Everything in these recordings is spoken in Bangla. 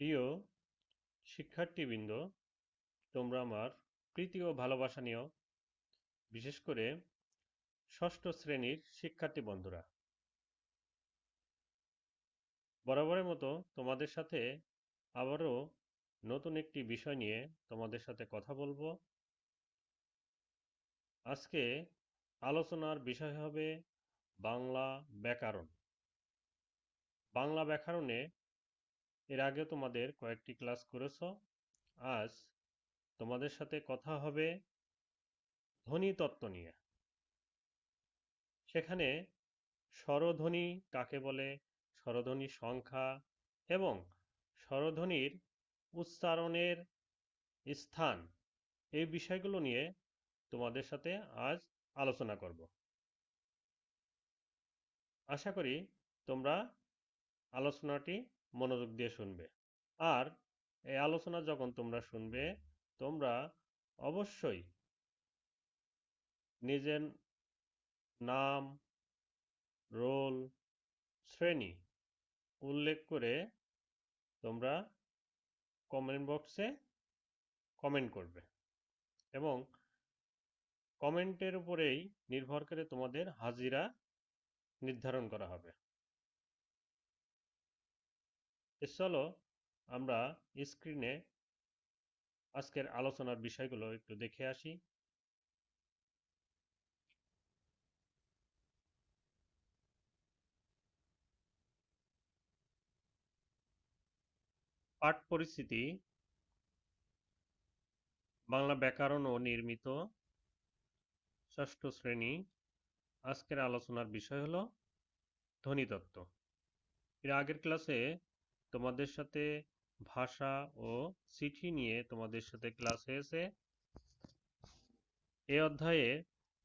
প্রিয় শিক্ষার্থীবৃন্দ, তোমরা আমার প্রীতি ও ভালোবাসা নিও। বিশেষ করে ষষ্ঠ শ্রেণীর শিক্ষার্থী বন্ধুরা, বরাবরের মতো তোমাদের সাথে আবারও নতুন একটি বিষয় নিয়ে তোমাদের সাথে কথা বলবো। আজকে আলোচনার বিষয় হবে বাংলা ব্যাকরণ। বাংলা ব্যাকরণে এর আগে তোমাদের কয়েকটি ক্লাস করেছো। আজ তোমাদের সাথে কথা হবে ধ্বনিতত্ত্ব নিয়ে। সেখানে স্বরধ্বনি কাকে বলে, স্বরধ্বনির সংখ্যা এবং স্বরধ্বনির উচ্চারণের স্থান, এই বিষয়গুলো নিয়ে তোমাদের সাথে আজ আলোচনা করব। আশা করি তোমরা আলোচনাটি মনোযোগ দিয়ে শুনবে। আর এই আলোচনা যখন তোমরা শুনবে, তোমরা অবশ্যই নিজের নাম, রোল, শ্রেণী উল্লেখ করে তোমরা কমেন্ট বক্সে কমেন্ট করবে এবং কমেন্টের উপরেই নির্ভর করে তোমাদের হাজিরা নির্ধারণ করা হবে। চলো আমরা স্ক্রিনে আজকের আলোচনার বিষয়গুলো একটু দেখে আসি। পাঠ পরিস্থিতি, বাংলা ব্যাকরণ ও নির্মিত, ষষ্ঠ শ্রেণী। আজকের আলোচনার বিষয় হলো ধ্বনিতত্ত্ব। এর আগের ক্লাসে তোমাদের সাথে ভাষা ও চিঠি নিয়ে তোমাদের সাথে ক্লাস হয়েছে। এই অধ্যায়ে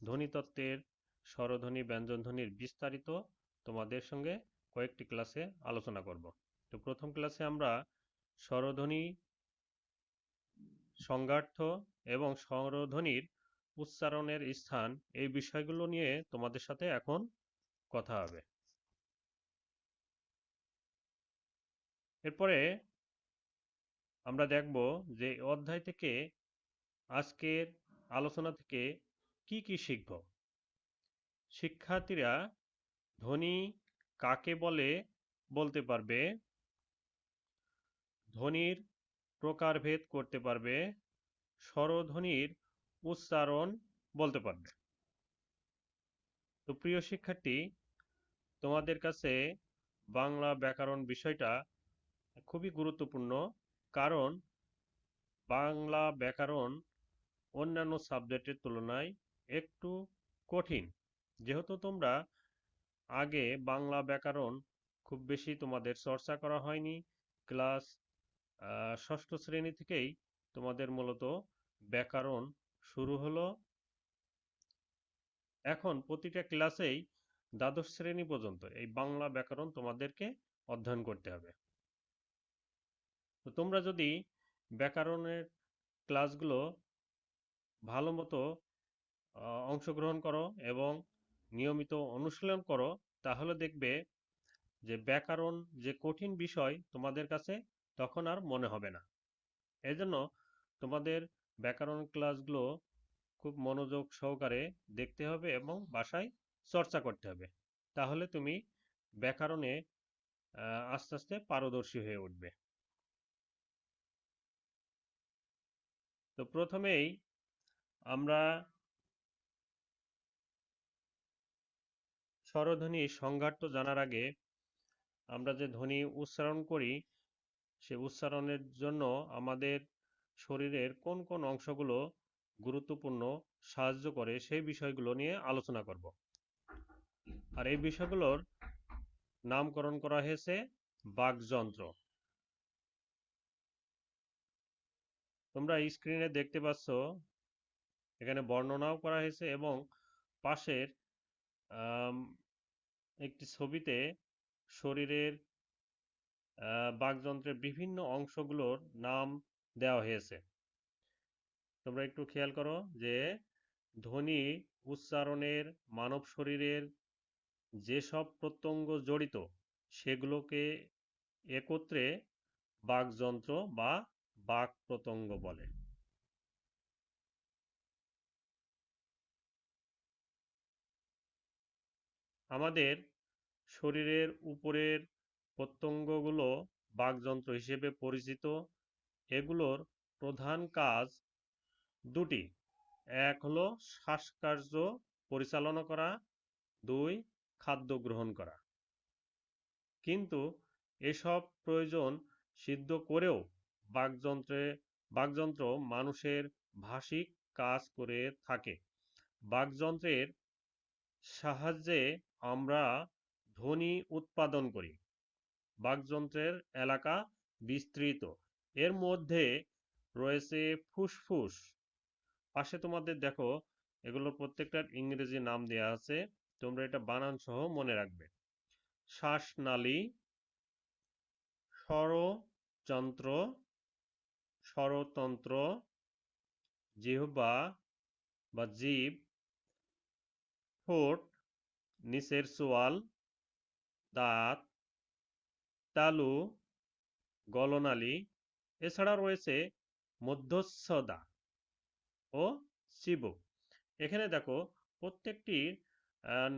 ধ্বনিতত্ত্বের স্বরধ্বনি, ব্যঞ্জনধ্বনির বিস্তারিত তোমাদের সঙ্গে কয়েকটি ক্লাসে আলোচনা করব। তো প্রথম ক্লাসে আমরা স্বরধ্বনি, সংজ্ঞার্থ এবং স্বরধ্বনির উচ্চারণের স্থান, এই বিষয়গুলো নিয়ে তোমাদের সাথে এখন কথা হবে। এরপরে আমরা দেখব যে অধ্যায় থেকে, আজকের আলোচনা থেকে কি কি শিখব। শিক্ষার্থীরা ধ্বনি কাকে বলে বলতে পারবে, ধ্বনির প্রকারভেদ করতে পারবে, স্বরধ্বনির উচ্চারণ বলতে পারবে। তো প্রিয় শিক্ষার্থী, তোমাদের কাছে বাংলা ব্যাকরণ বিষয়টা খুবই গুরুত্বপূর্ণ, কারণ বাংলা ব্যাকরণ অন্যান্য সাবজেক্টের তুলনায় একটু কঠিন। যেহেতু তোমরা আগে বাংলা ব্যাকরণ খুব বেশি তোমাদের চর্চা করা হয়নি, ক্লাস ষষ্ঠ শ্রেণী থেকেই তোমাদের মূলত ব্যাকরণ শুরু হলো। এখন প্রতিটা ক্লাসেই দ্বাদশ শ্রেণী পর্যন্ত এই বাংলা ব্যাকরণ তোমাদেরকে অধ্যয়ন করতে হবে। তো তোমরা যদি ব্যাকরণের ক্লাসগুলো ভালো মতো অংশগ্রহণ করো এবং নিয়মিত অনুশীলন করো, তাহলে দেখবে যে ব্যাকরণ যে কঠিন বিষয় তোমাদের কাছে তখন আর মনে হবে না। এজন্য তোমাদের ব্যাকরণ ক্লাসগুলো খুব মনোযোগ সহকারে দেখতে হবে এবং বাসায় চর্চা করতে হবে। তাহলে তুমি ব্যাকরণে আস্তে আস্তে পারদর্শী হয়ে উঠবে। তো প্রথমেই আমরা স্বরধ্বনির সংজ্ঞার্থ জানার আগে, আমরা যে ধ্বনি উচ্চারণ করি সে উচ্চারণের জন্য আমাদের শরীরের কোন কোন অংশগুলো গুরুত্বপূর্ণ সাহায্য করে, সেই বিষয়গুলো নিয়ে আলোচনা করব। আর এই বিষয়গুলোর নামকরণ করা হয়েছে বাকযন্ত্র। তোমরা স্ক্রিনে দেখতে পাচ্ছ, এখানে বর্ণনাও করা হয়েছে এবং পাশের একটি ছবিতে শরীরের বাকযন্ত্রের বিভিন্ন অংশগুলোর নাম দেওয়া হয়েছে। তোমরা একটু খেয়াল করো যে ধ্বনি উচ্চারণের মানব শরীরের যেসব প্রত্যঙ্গ জড়িত, সেগুলোকে একত্রে বাকযন্ত্র বা বাক প্রত্যঙ্গ বলে। আমাদের শরীরের উপরের প্রত্যঙ্গগুলো বাকযন্ত্র হিসেবে পরিচিত। এগুলোর প্রধান কাজ দুটি। এক হলো শ্বাসকার্য পরিচালনা করা, দুই খাদ্য গ্রহণ করা। কিন্তু এসব প্রয়োজন সিদ্ধ করেও বাকযন্ত্র মানুষের ভাষিক কাজ করে থাকে। বাকযন্ত্রের সাহায্যে আমরা ধ্বনি উৎপাদন করি। বাকযন্ত্রের এলাকা বিস্তৃত। এর মধ্যে রয়েছে ফুসফুস। পাশে তোমাদের দেখো এগুলোর প্রত্যেকটার ইংরেজি নাম দেয়া আছে, তোমরা এটা বানান সহ মনে রাখবে। শ্বাসনালী, স্বরযন্ত্র, স্বরতন্ত্র, জিহ্বা বা জিভ, ঠোঁট, নিচের চোয়াল, দাঁত, তালু, গলনালী। এছাড়া রয়েছে মধ্যচ্ছদা ও চিবুক। এখানে দেখো প্রত্যেকটির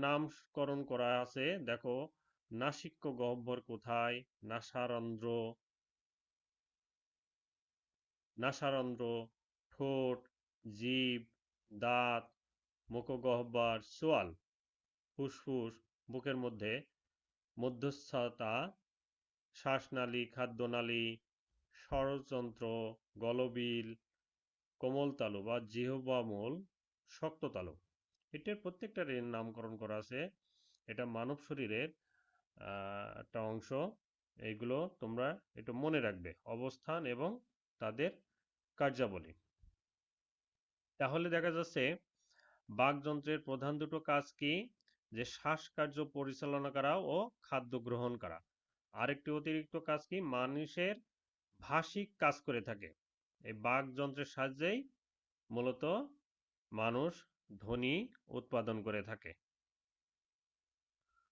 নামকরণ করা আছে। দেখো নাসিক্য গহ্বর কোথায়, নাসারন্ধ্র, ঠোঁট, জিভ, দাঁত, মুখগহ্বর, চোয়াল, ফুসফুস, বুকের মধ্যে, মধ্যস্থতা, শ্বাসনালী, খাদ্যনালী, স্বরযন্ত্র, গলবিল, কোমলতালু বা জিহ্বামূল, শক্ততালু। এটার প্রত্যেকটার নামকরণ করা আছে। এটা মানব শরীরের একটা অংশ। এইগুলো তোমরা একটু মনে রাখবে, অবস্থান এবং তাদের কার্যাবলী। তাহলে দেখা যাচ্ছে বাকযন্ত্রের প্রধান দুটো কাজ কি, যে শ্বাসকার্য পরিচালনা করা ও খাদ্য গ্রহণ করা। আরেকটি অতিরিক্ত কাজ কি, মানুষের ভাষিক কাজ করে থাকে। এই বাকযন্ত্রের সাহায্যেই মূলত মানুষ ধ্বনি উৎপাদন করে থাকে।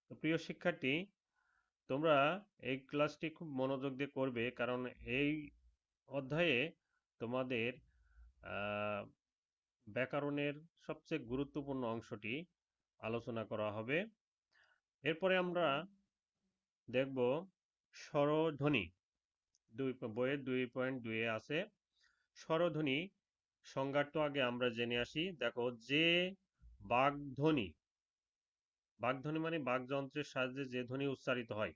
তো প্রিয় শিক্ষার্থী, তোমরা এই ক্লাসটি খুব মনোযোগ দিয়ে করবে, কারণ এই অধ্যায়ে তোমাদের ব্যাকরণের সবচেয়ে গুরুত্বপূর্ণ অংশটি আলোচনা করা হবে। এরপরে আমরা দেখব স্বরধ্বনি। বইয়ের 2.2 আছে স্বরধ্বনি। সংজ্ঞাটা আগে আমরা জেনে আসি। দেখো, যে বাকধ্বনি, বাকধ্বনি মানে বাকযন্ত্রের সাহায্যে যে ধ্বনি উচ্চারিত হয়,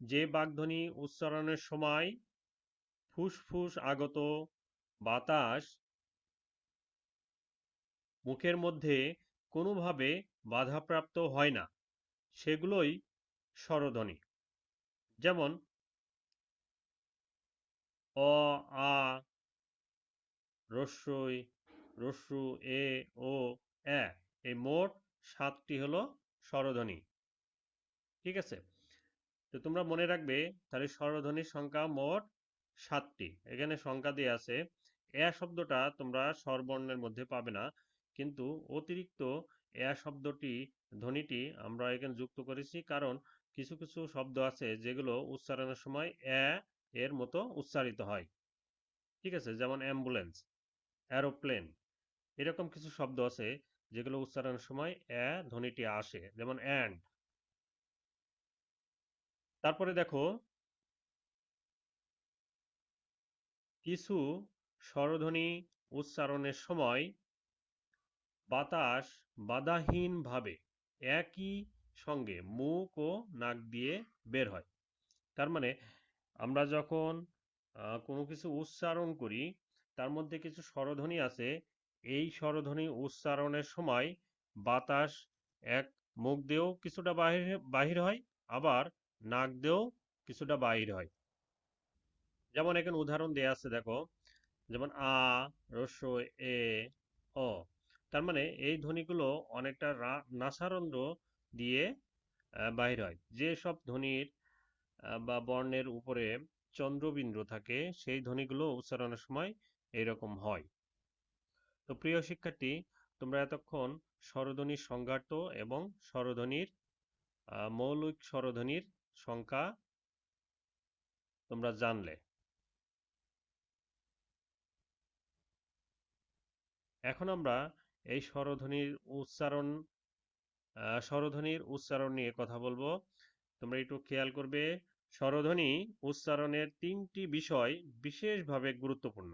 যে বাকধ্বনি উচ্চারণের সময় ফুসফুস আগত বাতাস মুখের মধ্যে কোনোভাবে বাধাপ্রাপ্ত হয় না, সেগুলোই স্বরধ্বনি। যেমন অ, আ, রস্বই, রস্যু, এ, ও, এ। এই মোট 7টি হলো স্বরধ্বনি। ঠিক আছে? তো তোমরা মনে রাখবে, তাহলে স্বরধ্বনির সংখ্যা মোট 7টি। এখানে সংখ্যা দিয়ে আছে। এ শব্দটা তোমরা স্বরবর্ণের মধ্যে পাবে না, কিন্তু অতিরিক্ত এ শব্দটি, ধ্বনিটি আমরা এখানে যুক্ত করেছি, কারণ কিছু কিছু শব্দ আছে যেগুলো উচ্চারণের সময় এর মতো উচ্চারিত হয়। ঠিক আছে? যেমন অ্যাম্বুলেন্স, অ্যারোপ্লেন, এরকম কিছু শব্দ আছে যেগুলো উচ্চারণের সময় ধ্বনিটি আসে, যেমন অ্যান্ড। তারপরে দেখো, কিছু স্বরধ্বনি উচ্চারণের সময় বাতাস বাধাহীনভাবে একই সঙ্গে মুখ ও নাক দিয়ে বের হয়। তার মানে আমরা যখন কোনো কিছু উচ্চারণ করি, তার মধ্যে কিছু স্বরধ্বনি আছে। এই স্বরধ্বনি উচ্চারণের সময় বাতাস এক মুখ দিয়েও কিছুটা বাহির হয়, আবার নাক দিয়েও কিছুটা বাহির হয়। যেমন এখানে উদাহরণ দেয়া আছে, দেখো, যেমন আ, রস্বই, এ, অ। তার মানে এই ধ্বনিগুলো অনেকটা নাসারন্ধ্র দিয়ে বাহির হয়। যেসব ধ্বনির বা বর্ণের উপরে চন্দ্রবিন্দু থাকে, সেই ধ্বনিগুলো উচ্চারণের সময় এরকম হয়। তো প্রিয় শিক্ষার্থী, তোমরা এতক্ষণ স্বরধ্বনির সংজ্ঞার্থ এবং স্বরধ্বনির মৌলিক স্বরধ্বনির সংখ্যা তোমরা জানলে। এখন আমরা এই স্বরধ্বনির উচ্চারণ নিয়ে কথা বলবো। তোমরা একটু খেয়াল করবে, স্বরধ্বনি উচ্চারণের তিনটি বিষয় বিশেষভাবে গুরুত্বপূর্ণ।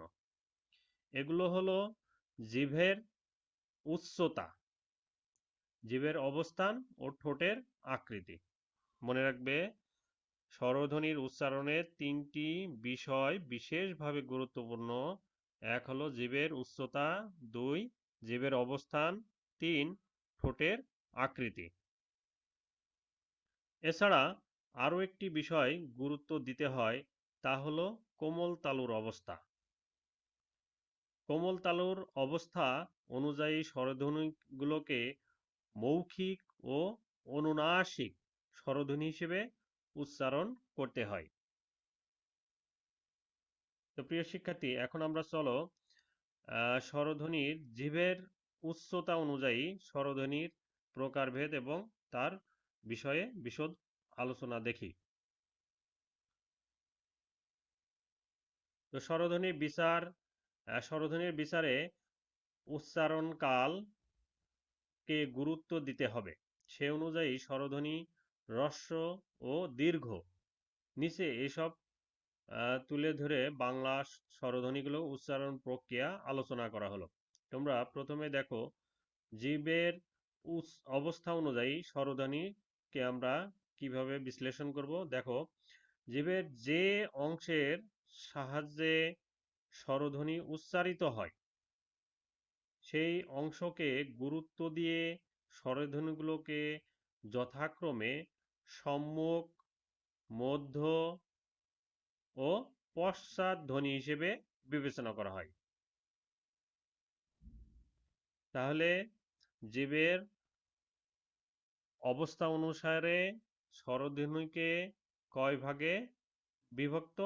এগুলো হলো জিভের উচ্চতা, জিভের অবস্থান ও ঠোঁটের আকৃতি। মনে রাখবে, স্বরধ্বনির উচ্চারণের তিনটি বিষয় বিশেষভাবে গুরুত্বপূর্ণ। এক হলো জিভের উচ্চতা, দুই জিভের অবস্থান, তিন ঠোঁটের আকৃতি। এছাড়া আরও একটি বিষয় গুরুত্ব দিতে হয়, তা হলো কোমল তালুর অবস্থা। কোমল তালুর অবস্থা অনুযায়ী স্বরধ্বনিগুলোকে মৌখিক ও অনুনাসিক স্বরধ্বনি হিসেবে উচ্চারণ করতে হয়। তো প্রিয় শিক্ষার্থী, এখন আমরা চলো স্বরধ্বনির জিভের উচ্চতা অনুযায়ী স্বরধ্বনির প্রকারভেদ এবং তার বিষয়ে বিশদ আলোচনা দেখি। তো স্বরধ্বনির বিচারে উচ্চারণকালকে গুরুত্ব দিতে হবে। সে অনুযায়ী স্বরধ্বনি, হ্রস্ব ও দীর্ঘ, নিচে এসব তুলে ধরে বাংলা স্বরধ্বনিগুলো উচ্চারণ প্রক্রিয়া আলোচনা করা হলো। তোমরা প্রথমে দেখো, জীবের অবস্থা অনুযায়ী স্বরধ্বনিকে আমরা কিভাবে বিশ্লেষণ করব। দেখো, জীবের যে অংশের সাহায্যে স্বরধ্বনি উচ্চারিত হয় সেই অংশকে গুরুত্ব দিয়ে স্বরধ্বনিগুলোকে যথাক্রমে সম্মুখ, মধ্য ও পশ্চাৎ ধ্বনি হিসেবে বিবেচনা করা হয়। তাহলে জীবের অবস্থা অনুসারে স্বরধ্বনিকে কয় ভাগে বিভক্ত?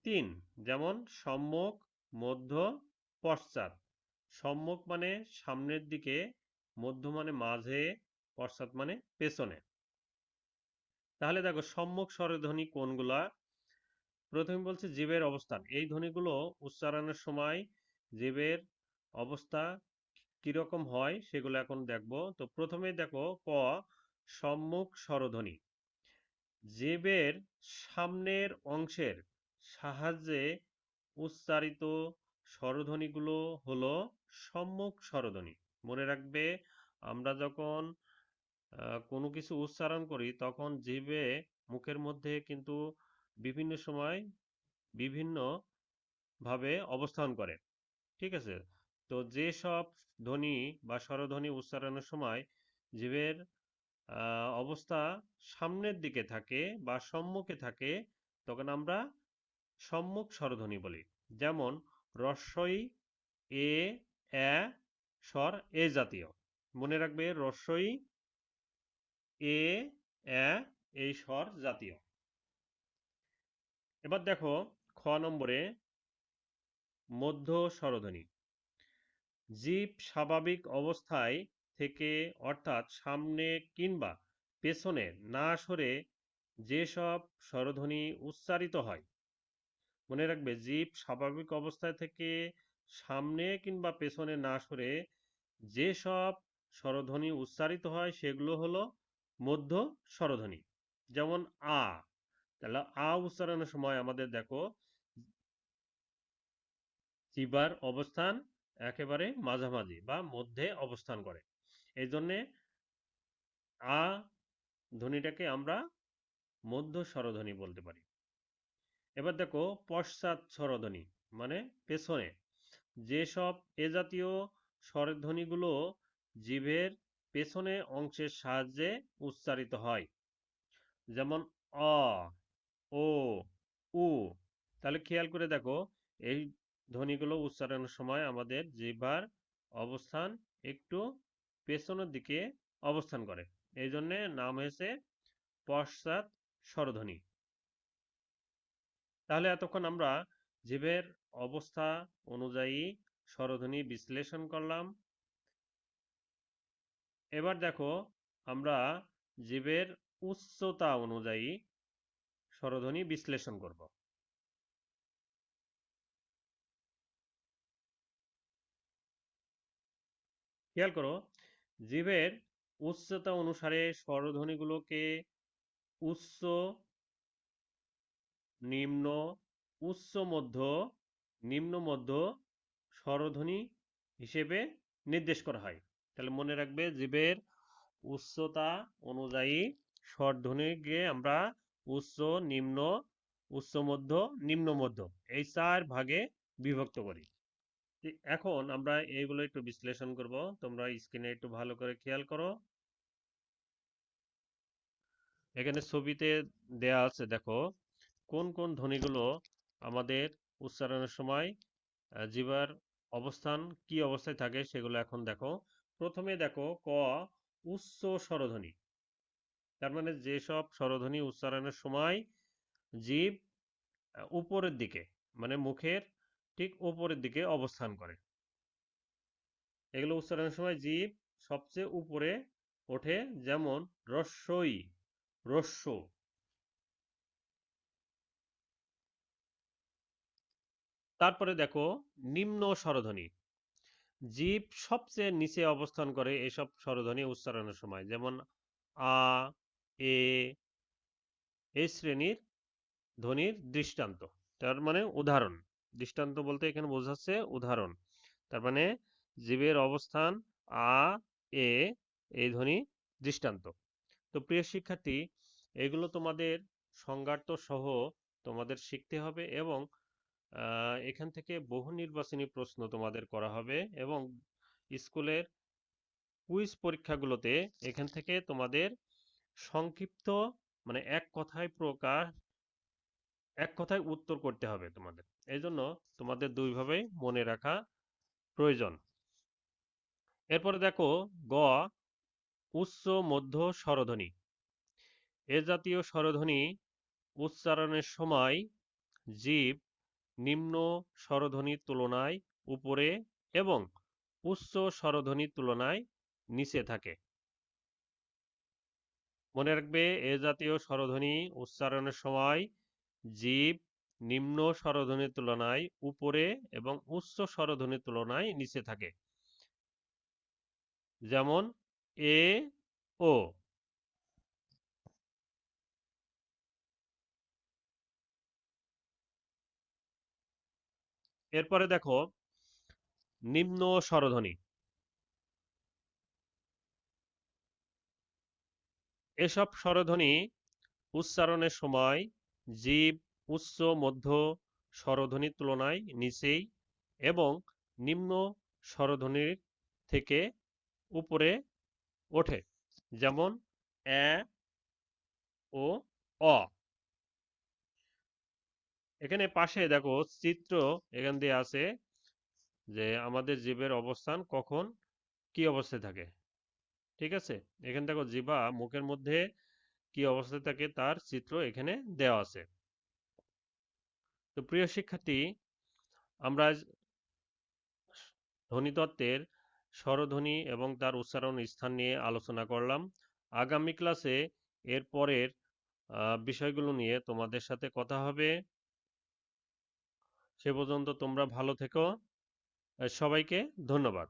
3। যেমন সম্মুখ, মধ্য, পশ্চাৎ। সম্মুখ মানে সামনের দিকে, মধ্য মানে মাঝে, পশ্চাৎ মানে পেছনে। তাহলে দেখো, সম্মুখ স্বরধ্বনি কোনগুলা? প্রথমে বলছে জীবের অবস্থান। এই ধ্বনিগুলো উচ্চারণের সময় জীবের অবস্থা কিরকম হয় সেগুলো এখন দেখব। তো প্রথমে দেখো, ক, সম্মুখ স্বরধ্বনি। জিভের সামনের অংশের সাহায্যে উচ্চারিত স্বরধ্বনিগুলো হলো সম্মুখ স্বরধ্বনি। মনে রাখবে, আমরা যখন কোনো কিছু উচ্চারণ করি তখন জিভে, মুখের মধ্যে কিন্তু বিভিন্ন সময় বিভিন্ন ভাবে অবস্থান করে। ঠিক আছে? তো যেসব ধ্বনি বা স্বরধ্বনি উচ্চারণের সময় জিভের অবস্থা সামনের দিকে থাকে বা সম্মুখে থাকে, তখন আমরা সম্মুখ স্বরধ্বনি বলি। যেমন রস্বই, এ, এ স্বর এ জাতীয়। মনে রাখবে, রস্বই, এ, এ এই স্বর জাতীয়। এবার দেখো, খ নম্বরে মধ্য স্বরধ্বনি। জিভ স্বাভাবিক অবস্থায় থেকে, অর্থাৎ সামনে কিংবা পেছনে না সরে যেসব স্বরধ্বনি উচ্চারিত হয়। মনে রাখবে, জিভ স্বাভাবিক অবস্থায় থেকে সামনে কিংবা পেছনে না সরে যেসব স্বরধ্বনি উচ্চারিত হয় সেগুলো হলো মধ্য স্বরধ্বনি। যেমন আ। তাহলে আ উচ্চারণের সময় আমাদের দেখো, জিহ্বার অবস্থান একেবারে মাঝামাঝি বা মধ্যে অবস্থান করে। এই জন্যে আ ধ্বনিটাকে আমরা মধ্য স্বরধ্বনি বলতে পারি। এবার দেখো, পশ্চাৎ স্বরধ্বনি মানে পেছনে। যেসব এ জাতীয় স্বরধ্বনিগুলো জিভের পেছনে অংশের সাহায্যে উচ্চারিত হয়। যেমন অ, ও, উ। তাহলে খেয়াল করে দেখো, এই ধ্বনিগুলো উচ্চারণের সময় আমাদের জিহ্বার অবস্থান একটু পেছনের দিকে অবস্থান করে। এই জন্যে নাম হয়েছে পশ্চাৎ স্বরধ্বনি। তাহলে এতক্ষণ আমরা জিভের অবস্থা অনুযায়ী স্বরধ্বনি বিশ্লেষণ করলাম। এবার দেখো, আমরা জিভের উচ্চতা অনুযায়ী স্বরধ্বনি বিশ্লেষণ করব। খেয়াল করো, জীবের উচ্চতা অনুসারে স্বরধ্বনিগুলোকে উচ্চ, নিম্ন, উচ্চ মধ্য, নিম্ন মধ্য স্বরধ্বনি হিসেবে নির্দেশ করা হয়। তাহলে মনে রাখবে, জীবের উচ্চতা অনুযায়ী স্বরধ্বনিকে আমরা উচ্চ, নিম্ন, উচ্চ মধ্য, নিম্ন মধ্য এই 4 ভাগে বিভক্ত করি। এখন আমরা এইগুলো একটু বিশ্লেষণ করব। তোমরা স্ক্রিনে একটু ভালো করে খেয়াল করো। এখানে ছবিতে দেয়া আছে, দেখো কোন কোন ধ্বনিগুলো আমাদের উচ্চারণের সময় জিহ্বার অবস্থান কি অবস্থায় থাকে সেগুলো এখন দেখো। প্রথমে দেখো ক, উচ্চ স্বরধ্বনি। তার মানে যেসব স্বরধ্বনি উচ্চারণের সময় জিহ্ব উপরের দিকে, মানে মুখের ঠিক উপরের দিকে অবস্থান করে, এগুলো উচ্চারণের সময় জিহ্ব সবচেয়ে উপরে ওঠে। যেমন রস্বই, রস্য। তারপরে দেখো নিম্ন স্বরধ্বনি, জিহ্ব সবচেয়ে নিচে অবস্থান করে এসব স্বরধ্বনি উচ্চারণের সময়। যেমন আ, এ, এই শ্রেণীর ধ্বনির দৃষ্টান্ত। তার মানে উদাহরণ। দৃষ্টান্ত বলতে এখানে বোঝাচ্ছে উদাহরণ। তার মানে জীবের অবস্থান আ, এ, এই ধ্বনি দৃষ্টান্ত। তো প্রিয় শিক্ষার্থী, এগুলো তোমাদের সংজ্ঞার্থ সহ তোমাদের শিখতে হবে, এবং এখান থেকে বহু নির্বাচনী প্রশ্ন তোমাদের করা হবে, এবং স্কুলের কুইজ পরীক্ষাগুলোতে এখান থেকে তোমাদের সংক্ষিপ্ত, মানে এক কথায় উত্তর করতে হবে তোমাদের। এই জন্য তোমাদের দুইভাবেই মনে রাখা প্রয়োজন। এরপরে দেখো গ, উচ্চ মধ্য স্বরধ্বনি। এ জাতীয় স্বরধ্বনি উচ্চারণের সময় জিহ্ব নিম্ন স্বরধ্বনির তুলনায় উপরে এবং উচ্চ স্বরধ্বনির তুলনায় নিচে থাকে। মনে রাখবে, এ জাতীয় স্বরধ্বনি উচ্চারণের সময় জিহ্ব নিম্ন স্বরধ্বনির তুলনায় উপরে এবং উচ্চ স্বরধ্বনির তুলনায় নিচে থাকে। যেমন এ, ও। এরপরে দেখো নিম্ন স্বরধ্বনি। এসব স্বরধ্বনি উচ্চারণের সময় জিহ্ব উচ্চ মধ্য স্বরধ্বনির তুলনায় নিচেই এবং নিম্ন স্বরধ্বনির থেকে উপরে ওঠে। যেমন অ্যা, ও, অ। এখানে পাশে দেখো চিত্র এখান দিয়ে আছে যে আমাদের জিভের অবস্থান কখন কি অবস্থায় থাকে। ঠিক আছে, এখানে দেখো জিহ্বা মুখের মধ্যে কি অবস্থায় থাকে তার চিত্র এখানে দেওয়া আছে। তো প্রিয় শিক্ষার্থী, আমরা ধ্বনিতত্ত্বের স্বরধ্বনি এবং তার উচ্চারণ স্থান নিয়ে আলোচনা করলাম। আগামী ক্লাসে এর পরের বিষয়গুলো নিয়ে তোমাদের সাথে কথা হবে। সে পর্যন্ত তোমরা ভালো থেকো। সবাইকে ধন্যবাদ।